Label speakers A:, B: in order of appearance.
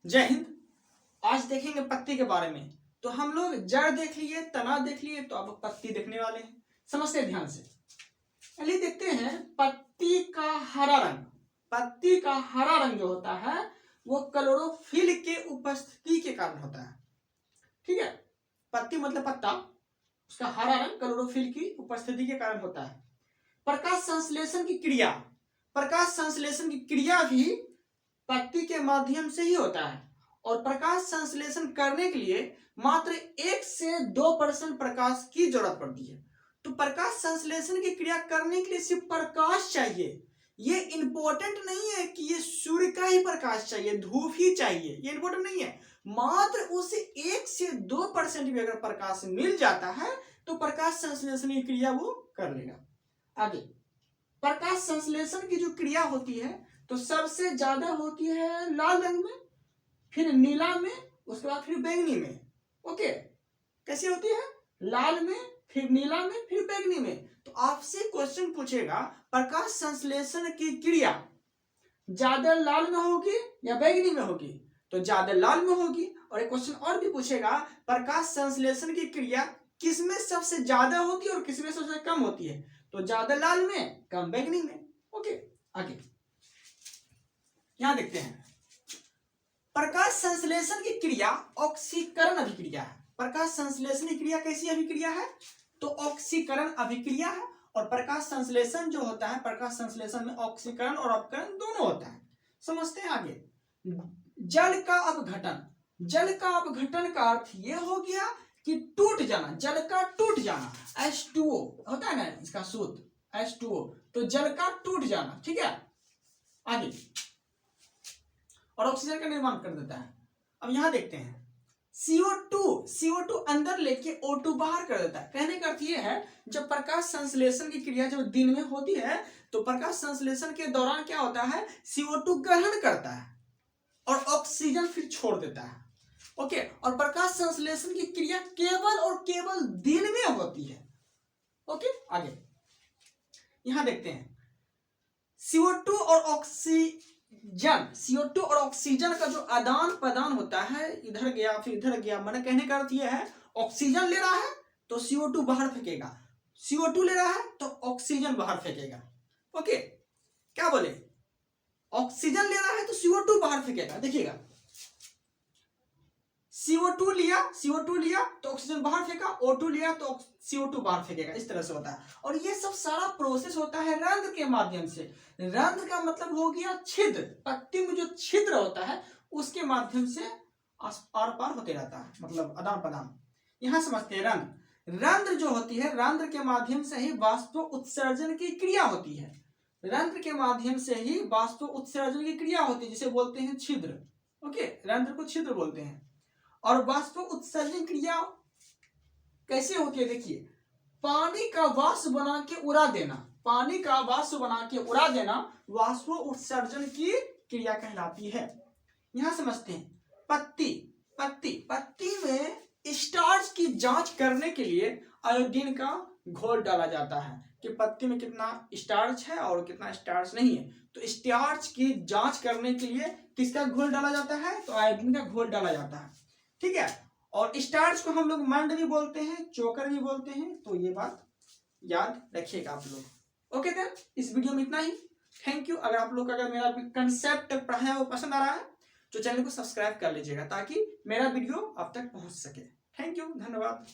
A: जय हिंद। आज देखेंगे पत्ती के बारे में। तो हम लोग जड़ देख लिए, तना देख लिए, तो अब पत्ती देखने वाले हैं। समझते हैं ध्यान से। चलिए देखते हैं पत्ती का हरा रंग। पत्ती का हरा रंग जो होता है वो क्लोरोफिल के उपस्थिति के कारण होता है। ठीक है, पत्ती मतलब पत्ता, उसका हरा रंग क्लोरोफिल की उपस्थिति के कारण होता है। प्रकाश संश्लेषण की क्रिया, प्रकाश संश्लेषण की क्रिया भी पत्ती के माध्यम से ही होता है। और प्रकाश संश्लेषण करने के लिए मात्र 1 से 2% प्रकाश की जरूरत पड़ती है। तो प्रकाश संश्लेषण की क्रिया करने के लिए सिर्फ प्रकाश चाहिए। ये इंपॉर्टेंट नहीं है कि ये सूर्य का ही प्रकाश चाहिए, धूप ही चाहिए, ये इंपॉर्टेंट नहीं है। मात्र उसे 1 से 2% भी अगर प्रकाश मिल जाता है तो प्रकाश संश्लेषण की क्रिया वो कर लेगा। आगे, प्रकाश संश्लेषण की जो क्रिया होती है तो सबसे ज्यादा होती है लाल रंग में, फिर नीला में, उसके बाद फिर बैंगनी में। ओके, कैसे होती है? लाल में, फिर नीला में, फिर बैंगनी में। तो आपसे क्वेश्चन पूछेगा प्रकाश संश्लेषण की क्रिया ज्यादा लाल में होगी या बैंगनी में होगी? तो ज्यादा लाल में होगी। और एक क्वेश्चन और भी पूछेगा प्रकाश संश्लेषण की क्रिया किसमें सबसे ज्यादा होती है और किसमें सबसे कम होती है? तो ज्यादा लाल में, कम बैंगनी में। ओके, आगे यहां देखते हैं प्रकाश संश्लेषण की क्रिया ऑक्सीकरण अभिक्रिया है। प्रकाश संश्लेषण की क्रिया कैसी अभिक्रिया है? तो ऑक्सीकरण अभिक्रिया है। और प्रकाश संश्लेषण जो होता है, प्रकाश संश्लेषण में ऑक्सीकरण और अपकरण दोनों होता है। समझते हैं आगे। जल का अपघटन, जल का अपघटन का अर्थ यह हो गया कि टूट जाना, जल का टूट जाना। H2O होता है ना इसका सूत्र H2O, तो जल का टूट जाना। ठीक है, आगे और ऑक्सीजन का निर्माण कर देता है। अब यहां देखते हैं CO2 अंदर लेके O2 बाहर कर देता है। कहने का अर्थ यह है जब प्रकाश संश्लेषण की क्रिया जब दिन में होती है तो प्रकाश संश्लेषण के दौरान क्या होता है, CO2 ग्रहण करता है और ऑक्सीजन फिर छोड़ देता है। ओके, और प्रकाश संश्लेषण की क्रिया केवल और केवल दिन में होती है। ओके, आगे यहां देखते हैं CO2 और CO2 और ऑक्सीजन का जो आदान प्रदान होता है, इधर गया फिर इधर गया, मैंने कहने का अर्थ यह है ऑक्सीजन ले रहा है तो CO2 बाहर फेंकेगा, CO2 ले रहा है तो ऑक्सीजन बाहर फेंकेगा। ओके, क्या बोले? ऑक्सीजन ले रहा है तो CO2 बाहर फेंकेगा। देखिएगा, CO2 लिया तो ऑक्सीजन बाहर फेंका, O2 लिया तो CO2 बाहर फेंकेगा। इस तरह से होता है। और ये सब सारा प्रोसेस होता है रंध्र के माध्यम से। रंध्र का मतलब हो गया छिद्र, पत्ती में जो छिद्र होता है उसके माध्यम से आर पार होते रहता है, मतलब आदान प्रदान। यहां समझते हैं रंध्र। रंध्र जो होती है, रंध्र के माध्यम से ही वाष्प उत्सर्जन की क्रिया होती है। रंध्र के माध्यम से ही वाष्प उत्सर्जन की क्रिया होती है, जिसे बोलते हैं छिद्र। ओके, रंध्र को छिद्र बोलते हैं। और वाष्प उत्सर्जन क्रिया कैसे होती है? देखिए, पानी का वाष्प बना के उड़ा देना, पानी का वाष्प बना के उड़ा देना वाष्प उत्सर्जन की क्रिया कहलाती है। यहां समझते हैं पत्ती में स्टार्च की जांच करने के लिए आयोडीन का घोल डाला जाता है कि पत्ती में कितना स्टार्च है और कितना स्टार्च नहीं है। तो स्टार्च की जांच करने के लिए किसका घोल डाला जाता है? तो आयोडीन का घोल डाला जाता है। ठीक है, और स्टार्च को हम लोग मंड भी बोलते हैं, चोकर भी बोलते हैं। तो ये बात याद रखिएगा आप लोग। ओके देन, इस वीडियो में इतना ही। Thank you. अगर आप लोग अगर मेरा कंसेप्ट पढ़ाया वो पसंद आ रहा है तो चैनल को सब्सक्राइब कर लीजिएगा ताकि मेरा वीडियो आप तक पहुंच सके। थैंक यू, धन्यवाद।